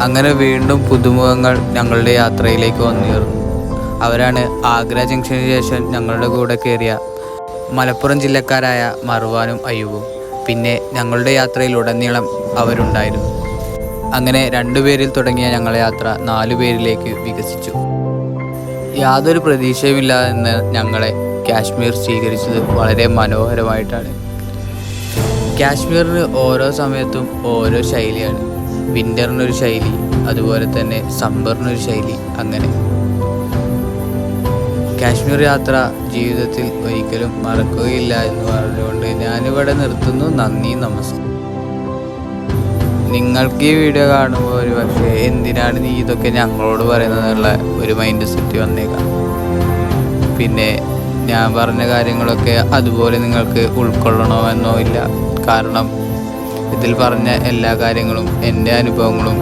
അങ്ങനെ വീണ്ടും പുതുമുഖങ്ങൾ ഞങ്ങളുടെ യാത്രയിലേക്ക് വന്നുയർന്നു. അവരാണ് ആഗ്ര ജംഗ്ഷന് ശേഷം ഞങ്ങളുടെ കൂടെ കയറിയ മലപ്പുറം ജില്ലക്കാരായ മർവാനും അയ്യൂബും. പിന്നെ ഞങ്ങളുടെ യാത്രയിലുടനീളം അവരുണ്ടായിരുന്നു. അങ്ങനെ 2 പേരിൽ തുടങ്ങിയ ഞങ്ങളുടെ യാത്ര 4 പേരിലേക്ക് വികസിച്ചു. യാതൊരു പ്രതീക്ഷയുമില്ലാതെ ഞങ്ങളെ കാശ്മീർ സ്വീകരിച്ചത് വളരെ മനോഹരമായിട്ടാണ്. കാശ്മീരിന് ഓരോ സമയത്തും ഓരോ ശൈലിയാണ്. വിൻ്ററിനൊരു ശൈലി, അതുപോലെ തന്നെ സമ്മറിനൊരു ശൈലി. അങ്ങനെ കാശ്മീർ യാത്ര ജീവിതത്തിൽ ഒരിക്കലും മറക്കുകയില്ല എന്ന് പറഞ്ഞുകൊണ്ട് ഞാനിവിടെ നിർത്തുന്നു. നന്ദി, നമസ്കാരം. നിങ്ങൾക്ക് ഈ വീഡിയോ കാണുമ്പോൾ ഒരു പക്ഷേ എന്തിനാണ് നീ ഇതൊക്കെ ഞങ്ങളോട് പറയുന്നതെന്നുള്ള ഒരു മൈൻഡ് സെറ്റ് വന്നേക്കാം. പിന്നെ ഞാൻ പറഞ്ഞ കാര്യങ്ങളൊക്കെ അതുപോലെ നിങ്ങൾക്ക് ഉൾക്കൊള്ളണമെന്നോ ഇല്ല. കാരണം ഇതിൽ പറഞ്ഞ എല്ലാ കാര്യങ്ങളും എൻ്റെ അനുഭവങ്ങളും